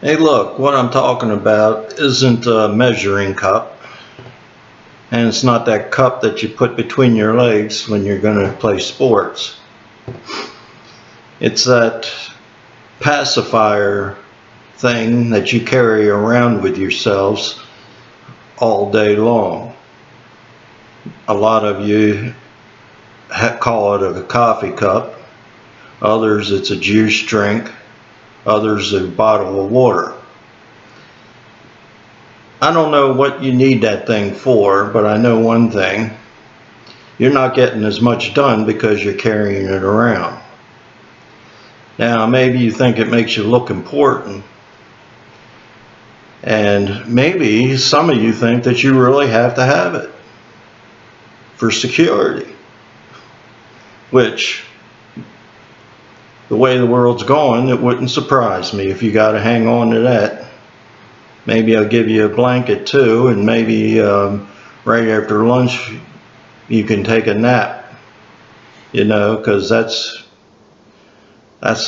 Hey look, what I'm talking about isn't a measuring cup, and it's not that cup that you put between your legs when you're going to play sports. It's that pacifier thing that you carry around with yourselves all day long. A lot of you call it a coffee cup, others it's a juice drink, others a bottle of water. I don't know what you need that thing for, but I know one thing. You're not getting as much done because you're carrying it around. Now, maybe you think it makes you look important, and maybe some of you think that you really have to have it for security, which, the way the world's going, it wouldn't surprise me if you got to hang on to that. Maybe I'll give you a blanket too, and maybe right after lunch you can take a nap, you know, because that's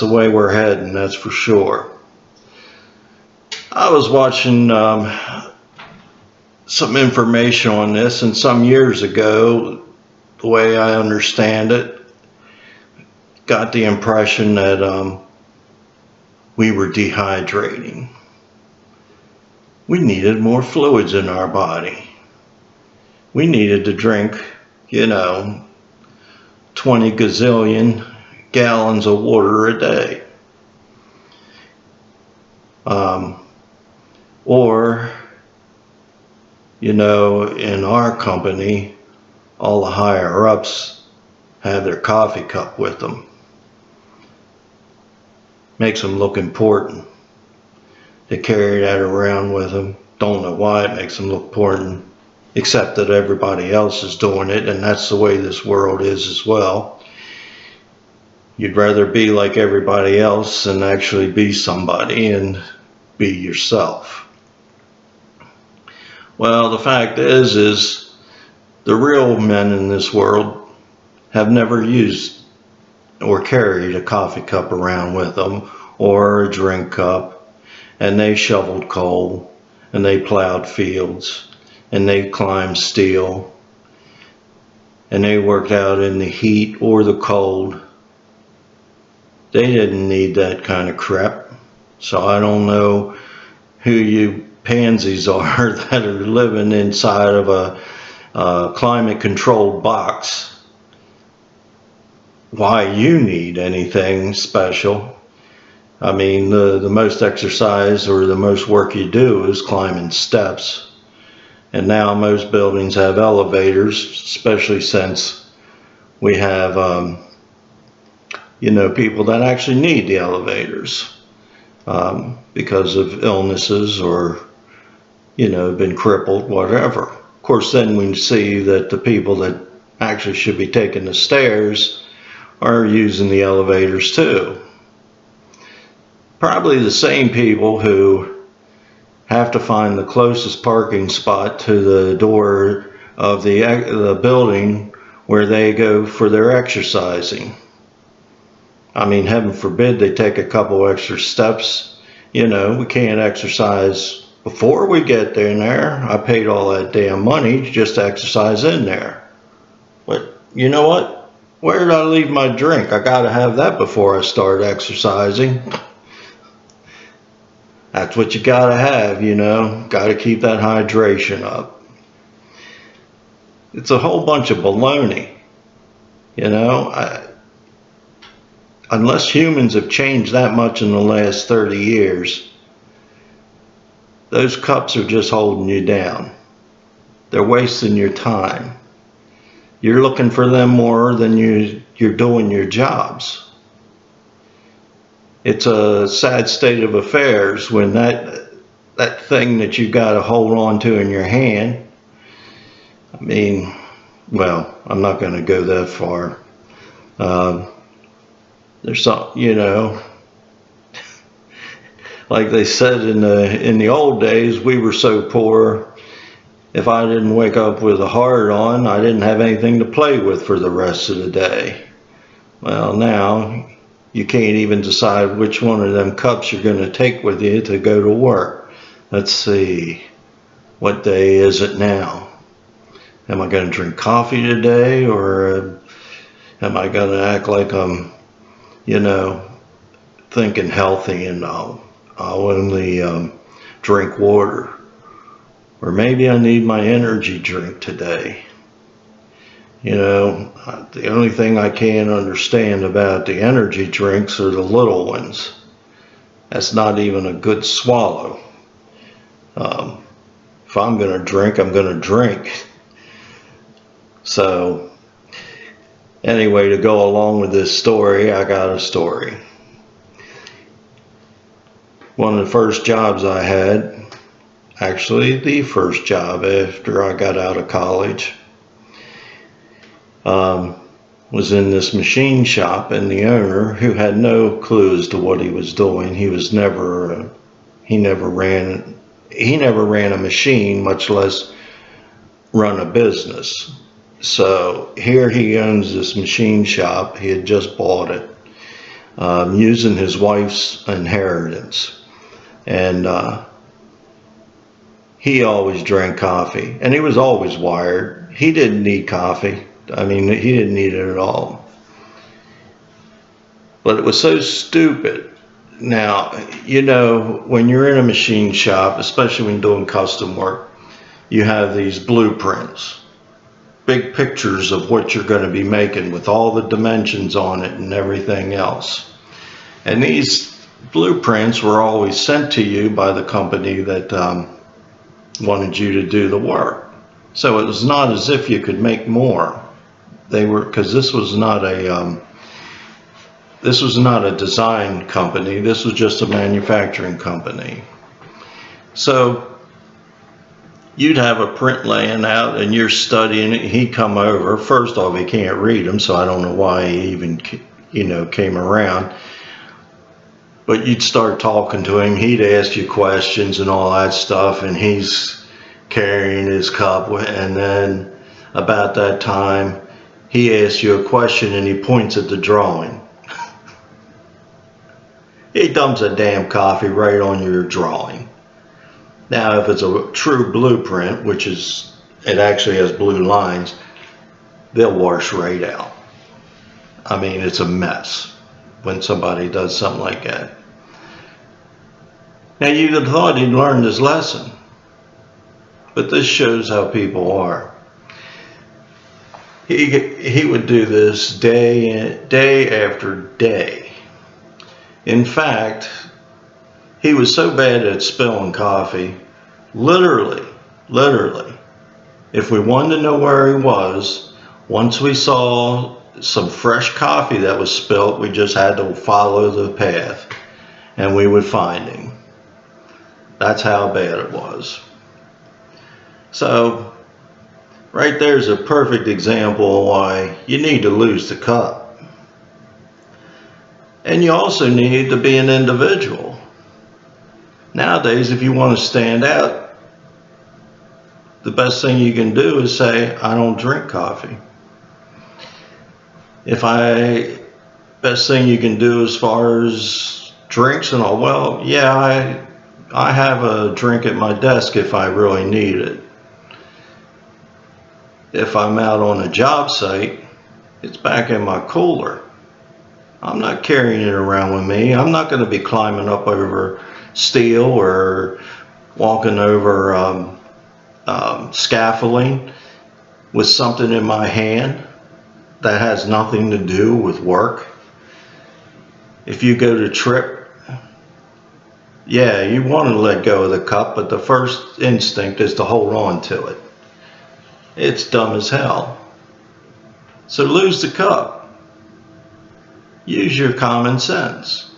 the way we're heading, that's for sure. I was watching some information on this, and some years ago, the way I understand it, got the impression that we were dehydrating. We needed more fluids in our body. We needed to drink, 20 gazillion gallons of water a day. Or, in our company, all the higher ups have their coffee cup with them. Makes them look important. They carry that around with them. Don't know why it makes them look important, except that everybody else is doing it, and that's the way this world is as well. You'd rather be like everybody else than actually be somebody and be yourself. Well, the fact is the real men in this world have never used or carried a coffee cup around with them or a drink cup. And they shoveled coal, and they plowed fields, and they climbed steel, and they worked out in the heat or the cold. They didn't need that kind of crap. So I don't know who you pansies are that are living inside of a climate-controlled box, why you need anything special. I mean, the most exercise or the most work you do is climbing steps. And now most buildings have elevators, especially since we have, people that actually need the elevators because of illnesses or, been crippled, whatever. Of course, then we see that the people that actually should be taking the stairs are using the elevators too. Probably the same people who have to find the closest parking spot to the door of the building where they go for their exercising. I mean, heaven forbid they take a couple extra steps. We can't exercise before we get in there. I paid all that damn money just to exercise in there. But you know what? Where did I leave my drink? I gotta have that before I start exercising. That's what you gotta have, gotta keep that hydration up. It's a whole bunch of baloney, unless humans have changed that much in the last 30 years, those cups are just holding you down. They're wasting your time. You're looking for them more than you're doing your jobs. It's a sad state of affairs when that thing that you got to hold on to in your hand. I mean, well, I'm not going to go that far. There's some, like they said in the old days, we were so poor. If I didn't wake up with a heart on, I didn't have anything to play with for the rest of the day. Well, now You can't even decide which one of them cups you're going to take with you to go to work. Let's see, what day is it now? Am I going to drink coffee today, or am I going to act like I'm, thinking healthy and I'll only drink water? Or maybe I need my energy drink today. The only thing I can't understand about the energy drinks are the little ones. That's not even a good swallow. If I'm going to drink, I'm going to drink. So, anyway, to go along with this story, I got a story. One of the first jobs I had, actually the first job after I got out of college, was in this machine shop, and the owner, who had no clue as to what he was doing, he never ran a machine, much less run a business. So here he owns this machine shop. He had just bought it, using his wife's inheritance, and he always drank coffee, and he was always wired. He didn't need coffee. I mean, he didn't need it at all. But it was so stupid. Now, when you're in a machine shop, especially when doing custom work, you have these blueprints, big pictures of what you're going to be making with all the dimensions on it and everything else. And these blueprints were always sent to you by the company that wanted you to do the work. So it was not as if you could make more. Because this was not a design company. This was just a manufacturing company. So you'd have a print laying out, and you're studying it. He'd come over. First off, he can't read them, so I don't know why he even came around. But you'd start talking to him. He'd ask you questions and all that stuff, and he's carrying his cup, and then about that time, he asks you a question and he points at the drawing. He dumps a damn coffee right on your drawing. Now, if it's a true blueprint, which is, it actually has blue lines, they'll wash right out. I mean, it's a mess when somebody does something like that. Now, you'd have thought he'd learned his lesson, but this shows how people are. He would do this day after day. In fact, he was so bad at spilling coffee, literally, if we wanted to know where he was, once we saw some fresh coffee that was spilt, we just had to follow the path and we would find him. That's how bad it was. So, right there's a perfect example of why you need to lose the cup. And you also need to be an individual. Nowadays, if you want to stand out, the best thing you can do is say, I don't drink coffee. Best thing you can do as far as drinks and all, well, yeah, I have a drink at my desk if I really need it. If I'm out on a job site, it's back in my cooler. I'm not carrying it around with me. I'm not going to be climbing up over steel or walking over scaffolding with something in my hand that has nothing to do with work. If you go to trip, yeah, you want to let go of the cup, but the first instinct is to hold on to it. It's dumb as hell. So lose the cup. Use your common sense.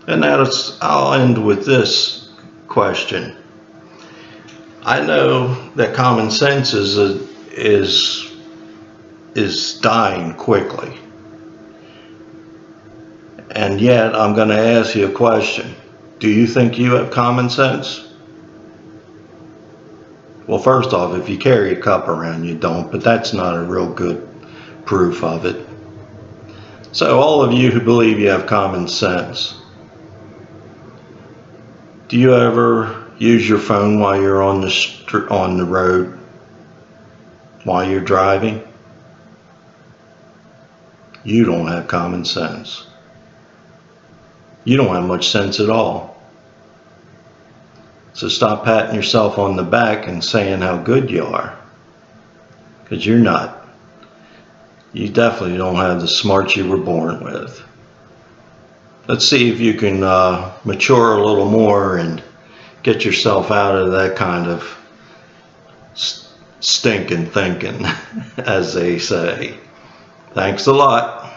And I'll end with this question. I know that common sense is dying quickly. And yet I'm going to ask you a question. Do you think you have common sense? Well, first off, if you carry a cup around, you don't, but that's not a real good proof of it. So all of you who believe you have common sense, do you ever use your phone while you're on the road, while you're driving? You don't have common sense. You don't have much sense at all. So stop patting yourself on the back and saying how good you are, because you're not. You definitely don't have the smarts you were born with. Let's see if you can mature a little more and get yourself out of that kind of stinking thinking, as they say. Thanks a lot.